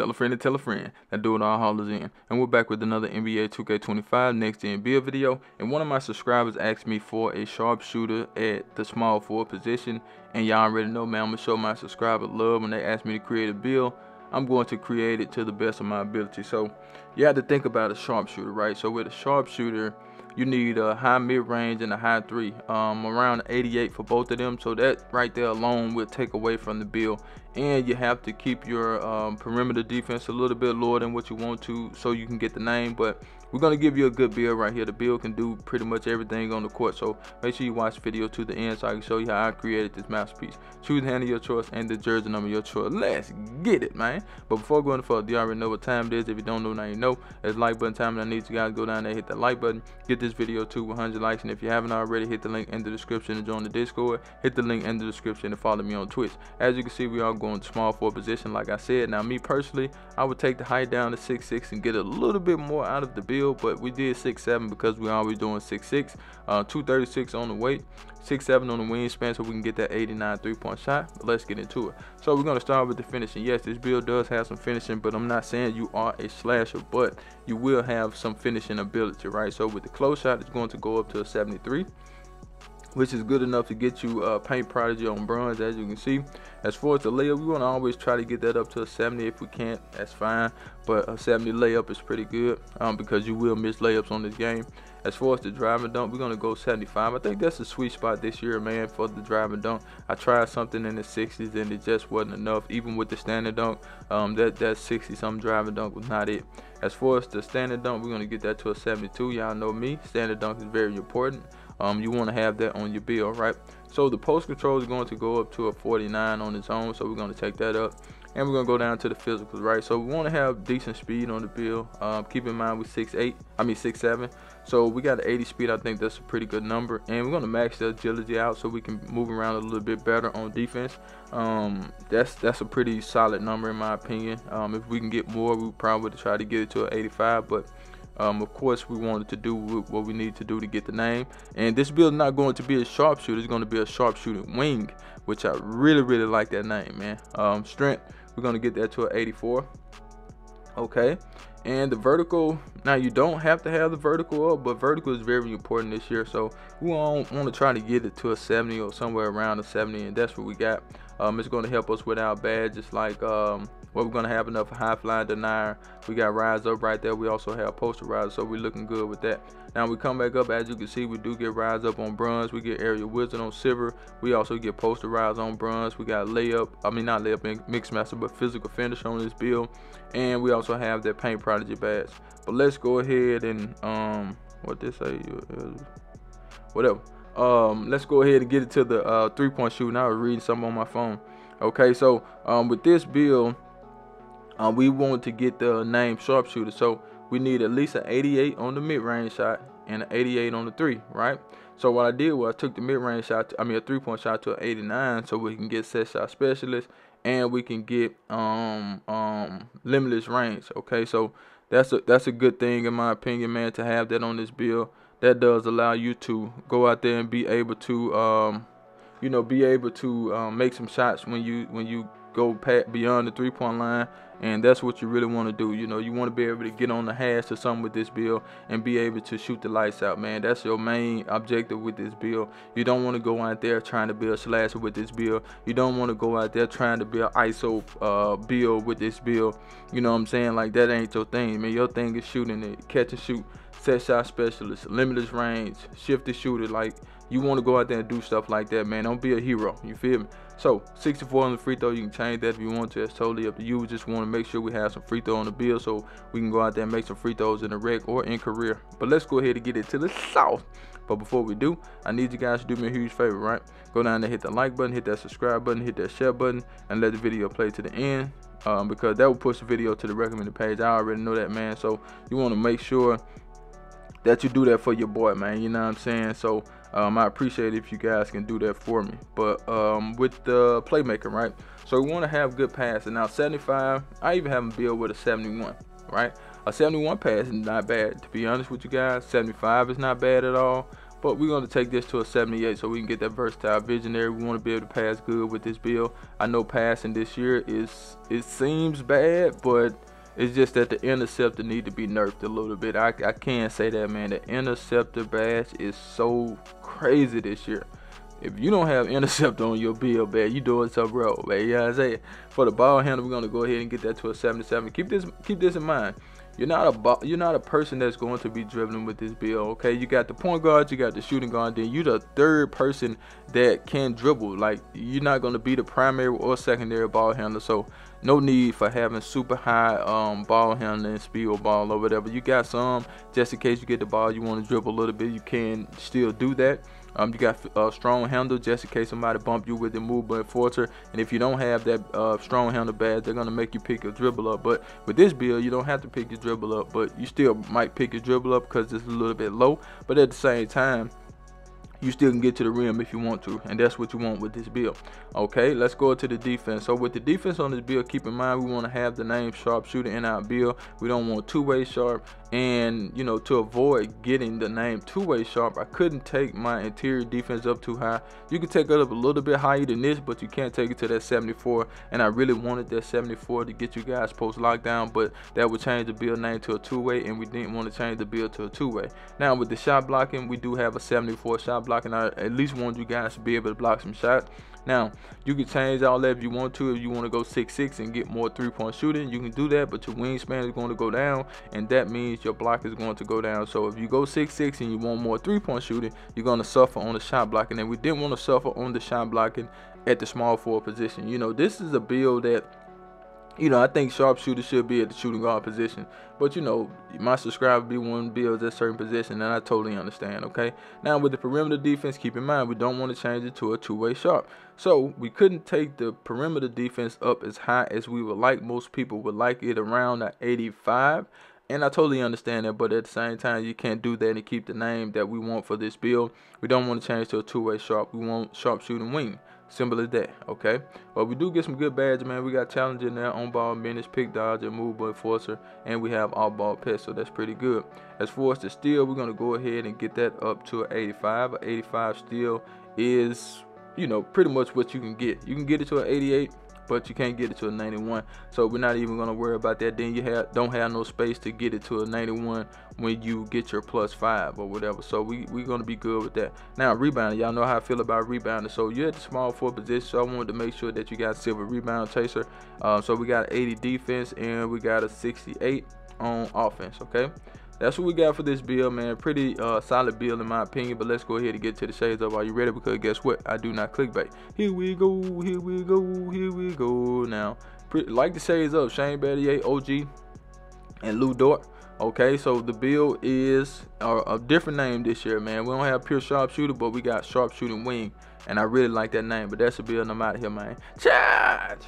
Tell a friend to tell a friend. That do it all hollers in. And we're back with another NBA 2K25 next gen build video. And one of my subscribers asked me for a sharpshooter at the small forward position. And y'all already know, man, I'm going to show my subscriber love when they ask me to create a build. I'm going to create it to the best of my ability. So you have to think about a sharpshooter, right? So with a sharpshooter, you need a high mid-range and a high three, around 88 for both of them. So that right there alone will take away from the build. And you have to keep your perimeter defense a little bit lower than what you want to, so you can get the name. But we're going to give you a good build right here. The build can do pretty much everything on the court, so make sure you watch the video to the end so I can show you how I created this masterpiece. Choose the hand of your choice and the jersey number of your choice. Let's get it, man. But before going further, you already know what time it is. If you don't know, now you know. It's like button time, and I need you guys to go down there, hit that like button, get this video to 100 likes. And if you haven't already, hit the link in the description to join the Discord. Hit the link in the description to follow me on Twitch. As you can see, we are going to small forward position, like I said. Now, me personally, I would take the height down to 6'6" and get a little bit more out of the build, but we did 6'7" because we're always doing 6'6", 236 on the weight, 6'7" on the wingspan, so we can get that 89 3-point shot. But let's get into it. So we're going to start with the finishing. Yes, this build does have some finishing, but I'm not saying you are a slasher, but you will have some finishing ability, right? So with the close shot, it's going to go up to a 73, which is good enough to get you paint prodigy on bronze, as you can see. As far as the layup, we want to always try to get that up to a 70. If we can't, that's fine, but a 70 layup is pretty good, because you will miss layups on this game. As far as the drive and dunk, we're going to go 75. I think that's a sweet spot this year, man, for the drive and dunk. I tried something in the 60s and it just wasn't enough. Even with the standard dunk, that 60 something drive and dunk was not it. As far as the standard dunk, we're going to get that to a 72. Y'all know me, standard dunk is very important. You want to have that on your build, right? So the post control is going to go up to a 49 on its own, so we're going to take that up. And we're going to go down to the physicals, right? So we want to have decent speed on the build. Keep in mind we're 6'7". So we got an 80 speed. I think that's a pretty good number. And we're going to max the agility out so we can move around a little bit better on defense. That's a pretty solid number in my opinion. If we can get more, we probably would try to get it to an 85. But of course, we wanted to do what we need to do to get the name. And this build is not going to be a sharpshooter. It's going to be a sharpshooting wing, which I really like that name, man. Strength, we're going to get that to an 84. Okay. And the vertical, now you don't have to have the vertical up, but vertical is very important this year. So we want to try to get it to a 70 or somewhere around a 70, and that's what we got. It's going to help us with our badges, like we're going to have enough high flying denier. We got rise up right there. We also have posterizer, so we're looking good with that. Now we come back up, as you can see, we do get rise up on bronze. We get area wizard on silver. We also get posterize on bronze. We got layup, not layup, mix master, but physical finish on this build. And we also have that paint prodigy badge. But let's go ahead and what this say, whatever. Let's go ahead and get it to the 3-point shooting. I was reading something on my phone. Okay, so with this build, we want to get the name sharpshooter. So we need at least an 88 on the mid-range shot and an 88 on the 3, right? So what I did was I took the mid-range shot, a 3-point shot to an 89, so we can get set shot specialist and we can get limitless range. Okay, so that's a good thing in my opinion, man, to have that on this build. That does allow you to go out there and be able to make some shots when you go beyond the 3-point line, and that's what you really want to do. You want to be able to get on the hash or something with this build and be able to shoot the lights out, man. That's your main objective with this build. You don't want to go out there trying to be a slasher with this build. You don't want to go out there trying to be an ISO build with this build. You know what I'm saying? Like, that ain't your thing, man. Your thing is shooting it, catch and shoot, set shot specialist, limitless range, shifted shooter. Like, you want to go out there and do stuff like that, man. Don't be a hero, you feel me? So 64 on the free throw, you can change that if you want to. It's totally up to you. We just want to make sure we have some free throw on the build so we can go out there and make some free throws in the rec or in career. But let's go ahead and get it to the south. But before we do, I need you guys to do me a huge favor, right? Go down there, hit the like button, hit that subscribe button, hit that share button, and let the video play to the end, because that will push the video to the recommended page. I already know that, man. So you want to make sure that you do that for your boy, man. You know what I'm saying? So I appreciate it if you guys can do that for me. But with the playmaker, right? So we want to have good passing. Now 75, I even have him build with a 71, right? A 71 pass is not bad, to be honest with you guys. 75 is not bad at all. but we're going to take this to a 78 so we can get that versatile visionary. We want to be able to pass good with this build. I know passing this year it seems bad, but it's just that the interceptor need to be nerfed a little bit. I can't say that, man. The interceptor badge is so crazy this year. If you don't have interceptor on your build, man, you doing something wrong, man. You know what I'm saying? For the ball handler, we're gonna go ahead and get that to a 77. Keep this in mind. You're not a person that's going to be dribbling with this build, okay? You got the point guard, you got the shooting guard, then you're the third person that can dribble. Like, you're not going to be the primary or secondary ball handler, so no need for having super high ball handling speed or ball or whatever. You got some, just in case you get the ball, you want to dribble a little bit, you can still do that. You got a strong handle just in case somebody bump you with the movement enforcer. And if you don't have that strong handle badge, they're gonna make you pick your dribble up. But with this build, you don't have to pick your dribble up, but you still might pick your dribble up because it's a little bit low. But at the same time, you still can get to the rim if you want to, and that's what you want with this build. Okay, let's go to the defense. So with the defense on this build, keep in mind we want to have the name Sharpshooting in our build. We don't want two-way sharp, and you know, to avoid getting the name two-way sharp, I couldn't take my interior defense up too high. You can take it up a little bit higher than this, but you can't take it to that 74, and I really wanted that 74 to get you guys post lockdown, but that would change the build name to a two-way, and we didn't want to change the build to a two-way. Now with the shot blocking, we do have a 74 shot blocking. I at least want you guys to be able to block some shots. Now you can change all that if you want to. If you want to go 6'6" and get more three-point shooting, you can do that, but your wingspan is going to go down, and that means your block is going to go down. So if you go 6'6" and you want more three-point shooting, you're going to suffer on the shot blocking, and we didn't want to suffer on the shot blocking at the small forward position. You know, this is a build that, you know, I think sharpshooter should be at the shooting guard position, but you know, my subscriber be one builds at a certain position, and I totally understand. Okay, now with the perimeter defense, keep in mind we don't want to change it to a two-way sharp, so we couldn't take the perimeter defense up as high as we would like. Most people would like it around the 85, and I totally understand that, but at the same time, you can't do that and keep the name that we want for this build. We don't want to change to a two-way sharp. We want sharpshooting wing. Simple as that, okay? But we do get some good badges, man. We got challenge in there, on ball minutes, pick dodge, and move enforcer, and we have all ball pest, so that's pretty good. As far as the steal, we're gonna go ahead and get that up to an 85. An 85 steal is, you know, pretty much what you can get. You can get it to an 88, but you can't get it to a 91, so we're not even gonna worry about that. Then you don't have no space to get it to a 91 when you get your +5 or whatever, so we're gonna be good with that. Now rebounding, y'all know how I feel about rebounding, so you're at the small forward position, so I wanted to make sure that you got silver rebound chaser. So we got 80 defense and we got a 68 on offense. Okay, that's what we got for this build, man. Pretty solid build in my opinion, but let's go ahead and get to the shades up. Are you ready? Because guess what? I do not clickbait. Here we go, here we go, here we go. Now, like the shades up, Shane Battier, OG, and Lou Dort. Okay, so the build is a different name this year, man. We don't have pure sharpshooter, but we got sharpshooting wing, and I really like that name. But that's a build, and I'm out here, man. Charge!